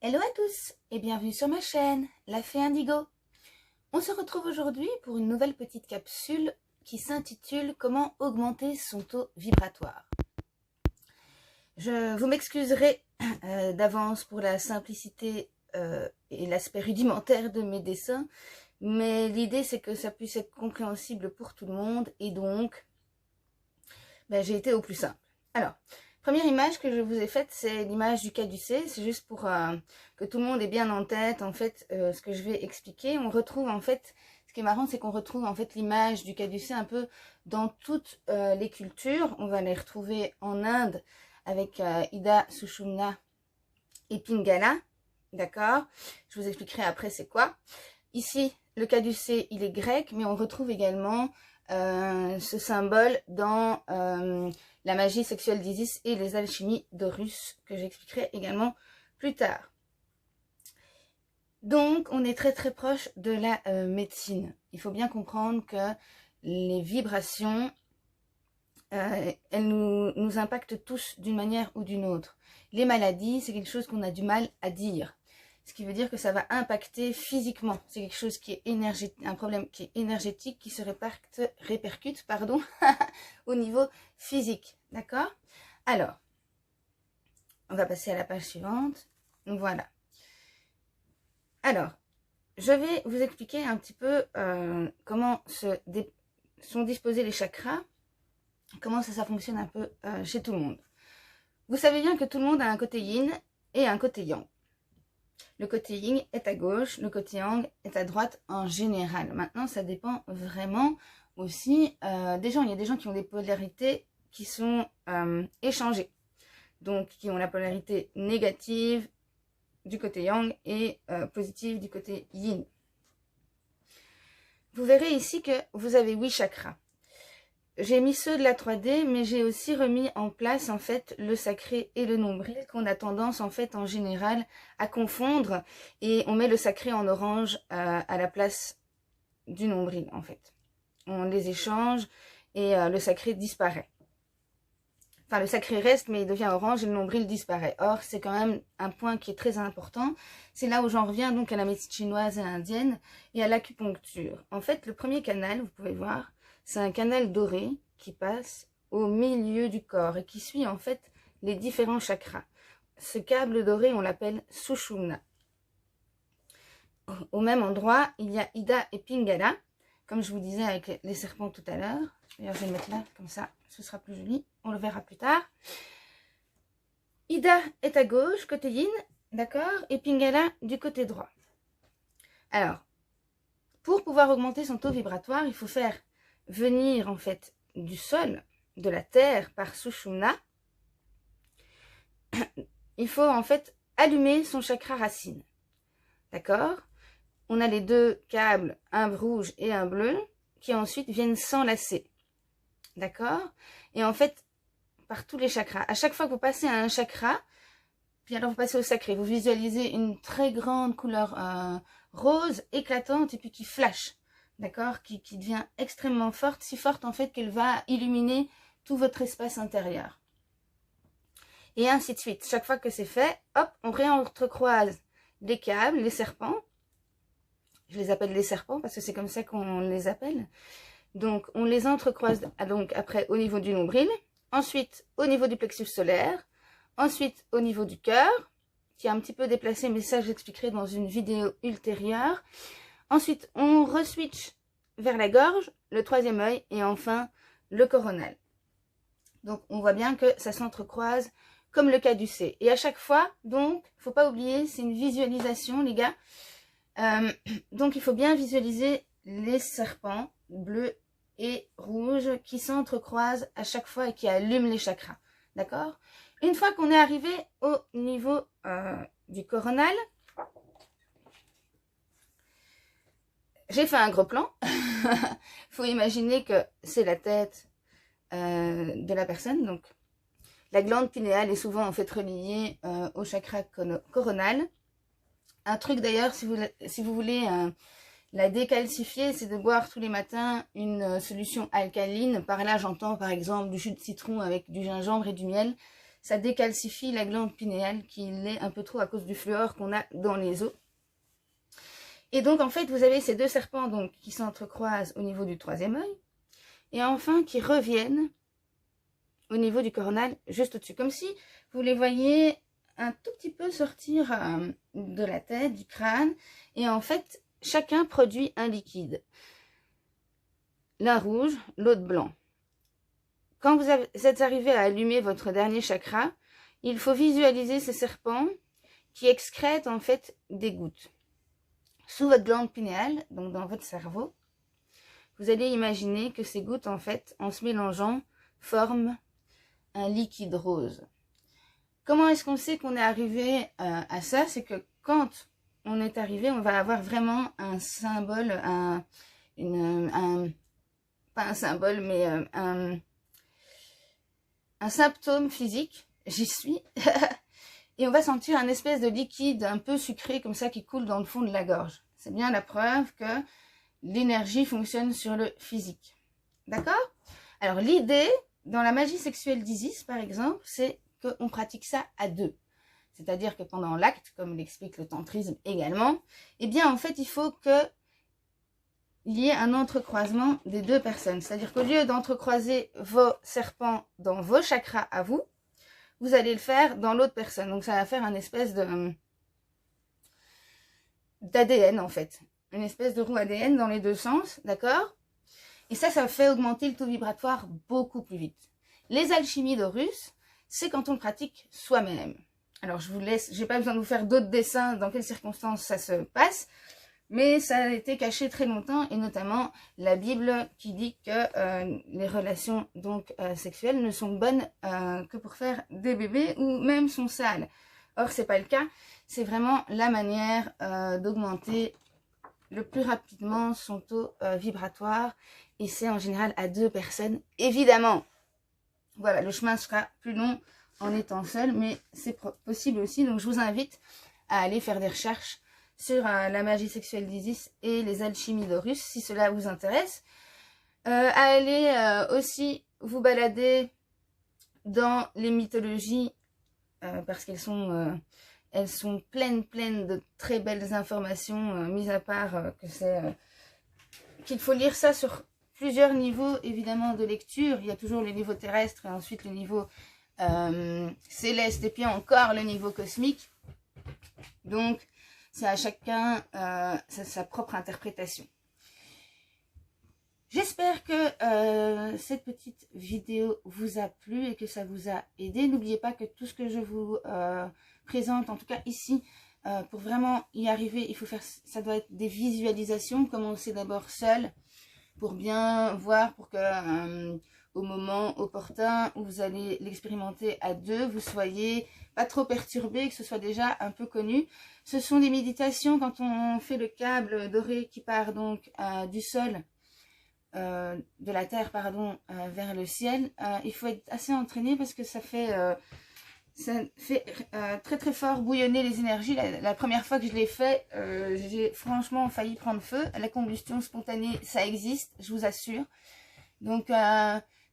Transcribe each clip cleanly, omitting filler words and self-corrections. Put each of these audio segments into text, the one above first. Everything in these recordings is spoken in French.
Hello à tous et bienvenue sur ma chaîne, la Fée Indigo. On se retrouve aujourd'hui pour une nouvelle petite capsule qui s'intitule Comment augmenter son taux vibratoire. Je vous m'excuserai d'avance pour la simplicité et l'aspect rudimentaire de mes dessins, mais l'idée c'est que ça puisse être compréhensible pour tout le monde et donc j'ai été au plus simple. Alors, première image que je vous ai faite, c'est l'image du caducée. C'est juste pour que tout le monde ait bien en tête en fait ce que je vais expliquer. On retrouve en fait, ce qui est marrant, c'est qu'on retrouve en fait l'image du caducée un peu dans toutes les cultures. On va les retrouver en Inde avec Ida, Sushumna et Pingala. D'accord? Je vous expliquerai après c'est quoi. Ici, le caducée, il est grec, mais on retrouve également ce symbole dans la magie sexuelle d'Isis et les alchimies d'Horus, que j'expliquerai également plus tard. Donc, on est très très proche de la médecine. Il faut bien comprendre que les vibrations, elles nous impactent tous d'une manière ou d'une autre. Les maladies, c'est quelque chose qu'on a du mal à dire. Ce qui veut dire que ça va impacter physiquement. C'est quelque chose qui est énergétique, un problème qui est énergétique, qui se répercute au niveau physique. D'accord? Alors, on va passer à la page suivante. Voilà. Alors, je vais vous expliquer un petit peu comment sont disposés les chakras, comment ça fonctionne un peu chez tout le monde. Vous savez bien que tout le monde a un côté yin et un côté yang. Le côté yin est à gauche, le côté yang est à droite en général. Maintenant, ça dépend vraiment aussi des gens. Il y a des gens qui ont des polarités qui sont échangées. Donc, qui ont la polarité négative du côté yang et positive du côté yin. Vous verrez ici que vous avez 8 chakras. J'ai mis ceux de la 3D, mais j'ai aussi remis en place en fait le sacré et le nombril qu'on a tendance en fait en général à confondre et on met le sacré en orange à la place du nombril en fait. On les échange et le sacré disparaît. Enfin le sacré reste mais il devient orange et le nombril disparaît. Or c'est quand même un point qui est très important. C'est là où j'en reviens donc à la médecine chinoise et indienne et à l'acupuncture. En fait le premier canal, vous pouvez voir, c'est un canal doré qui passe au milieu du corps et qui suit en fait les différents chakras. Ce câble doré, on l'appelle Sushumna. Au même endroit, il y a Ida et Pingala, comme je vous disais avec les serpents tout à l'heure. D'ailleurs, je vais le mettre là, comme ça, ce sera plus joli. On le verra plus tard. Ida est à gauche, côté yin, d'accord, et Pingala du côté droit. Alors, pour pouvoir augmenter son taux vibratoire, il faut faire venir en fait du sol, de la terre par Sushumna, il faut en fait allumer son chakra racine. D'accord? On a les deux câbles, un rouge et un bleu, qui ensuite viennent s'enlacer. D'accord? Et en fait, par tous les chakras. À chaque fois que vous passez à un chakra, puis alors vous passez au sacré, vous visualisez une très grande couleur rose, éclatante, et puis qui flash. D'accord, qui devient extrêmement forte, si forte en fait qu'elle va illuminer tout votre espace intérieur. Et ainsi de suite. Chaque fois que c'est fait, hop, on réentrecroise les câbles, les serpents. Je les appelle les serpents parce que c'est comme ça qu'on les appelle. Donc, on les entrecroise donc après au niveau du nombril, ensuite au niveau du plexus solaire, ensuite au niveau du cœur, qui est un petit peu déplacé, mais ça j'expliquerai dans une vidéo ultérieure. Ensuite, on re-switch vers la gorge, le troisième œil et enfin le coronal. Donc, on voit bien que ça s'entrecroise comme le caducée. Et à chaque fois, donc, il ne faut pas oublier, c'est une visualisation, les gars. Donc, il faut bien visualiser les serpents bleus et rouges qui s'entrecroisent à chaque fois et qui allument les chakras. D'accord? Une fois qu'on est arrivé au niveau du coronal, j'ai fait un gros plan. Il faut imaginer que c'est la tête de la personne. Donc, la glande pinéale est souvent en fait reliée au chakra coronal. Un truc d'ailleurs, si vous voulez la décalcifier, c'est de boire tous les matins une solution alcaline. Par là, j'entends par exemple du jus de citron avec du gingembre et du miel. ça décalcifie la glande pinéale qui l'est un peu trop à cause du fluor qu'on a dans les os. Et donc, en fait, vous avez ces deux serpents donc, qui s'entrecroisent au niveau du troisième œil, et enfin qui reviennent au niveau du coronal, juste au-dessus, comme si vous les voyez un tout petit peu sortir de la tête, du crâne, et en fait, chacun produit un liquide. L'un rouge, l'autre blanc. Quand vous êtes arrivé à allumer votre dernier chakra, il faut visualiser ces serpents qui excrètent en fait des gouttes. Sous votre glande pinéale, donc dans votre cerveau, vous allez imaginer que ces gouttes, en fait, en se mélangeant, forment un liquide rose. Comment est-ce qu'on sait qu'on est arrivé à ça? C'est que quand on est arrivé, on va avoir vraiment un symbole, pas un symbole, mais un symptôme physique. J'y suis. Et on va sentir un espèce de liquide un peu sucré comme ça qui coule dans le fond de la gorge. C'est bien la preuve que l'énergie fonctionne sur le physique. D'accord? Alors l'idée, dans la magie sexuelle d'Isis par exemple, c'est qu'on pratique ça à deux. C'est-à-dire que pendant l'acte, comme l'explique le tantrisme également, eh bien en fait il faut qu'il y ait un entrecroisement des deux personnes. C'est-à-dire qu'au lieu d'entrecroiser vos serpents dans vos chakras à vous, vous allez le faire dans l'autre personne. Donc ça va faire une espèce d'ADN en fait. Une espèce de roue ADN dans les deux sens, d'accord? Et ça fait augmenter le taux vibratoire beaucoup plus vite. Les alchimies d'Horus, c'est quand on le pratique soi-même. Alors je vous laisse, j'ai pas besoin de vous faire d'autres dessins dans quelles circonstances ça se passe, mais ça a été caché très longtemps, et notamment la Bible qui dit que les relations donc sexuelles ne sont bonnes que pour faire des bébés, ou même sont sales. Or c'est pas le cas, c'est vraiment la manière d'augmenter le plus rapidement son taux vibratoire, et c'est en général à deux personnes, évidemment. Voilà, le chemin sera plus long en étant seul, mais c'est possible aussi, donc je vous invite à aller faire des recherches sur la magie sexuelle d'Isis et les alchimies d'Horus, si cela vous intéresse. À aller aussi vous balader dans les mythologies, parce qu'elles sont pleines de très belles informations, mis à part que qu'il faut lire ça sur plusieurs niveaux, évidemment, de lecture. Il y a toujours le niveau terrestre et ensuite le niveau céleste et puis encore le niveau cosmique. Donc, c'est à chacun sa propre interprétation. J'espère que cette petite vidéo vous a plu et que ça vous a aidé. N'oubliez pas que tout ce que je vous présente, en tout cas ici, pour vraiment y arriver, il faut faire, ça doit être des visualisations. Commencez d'abord seul pour bien voir, pour que au moment opportun où vous allez l'expérimenter à deux, vous soyez pas trop perturbé, que ce soit déjà un peu connu. Ce sont des méditations quand on fait le câble doré qui part donc du sol, de la terre pardon, vers le ciel. Il faut être assez entraîné parce que ça fait très très fort bouillonner les énergies. La première fois que je l'ai fait, j'ai franchement failli prendre feu. La combustion spontanée, ça existe, je vous assure. Donc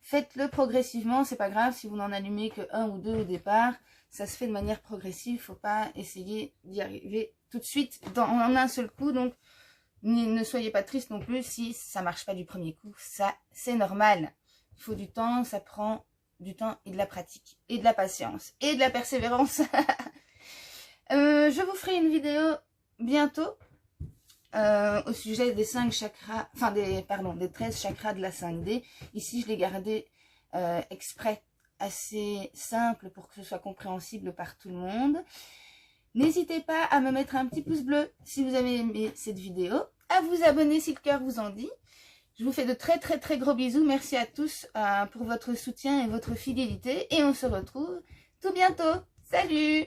faites-le progressivement, c'est pas grave si vous n'en allumez que un ou deux au départ. Ça se fait de manière progressive, il ne faut pas essayer d'y arriver tout de suite en un seul coup. Donc ne soyez pas triste non plus si ça marche pas du premier coup, ça c'est normal. Il faut du temps, ça prend du temps et de la pratique, et de la patience, et de la persévérance. Je vous ferai une vidéo bientôt au sujet des 5 chakras, enfin des 13 chakras de la 5D. Ici je l'ai gardé exprès assez simple pour que ce soit compréhensible par tout le monde. N'hésitez pas à me mettre un petit pouce bleu si vous avez aimé cette vidéo, à vous abonner si le cœur vous en dit. Je vous fais de très très très gros bisous. Merci à tous pour votre soutien et votre fidélité. Et on se retrouve tout bientôt. Salut!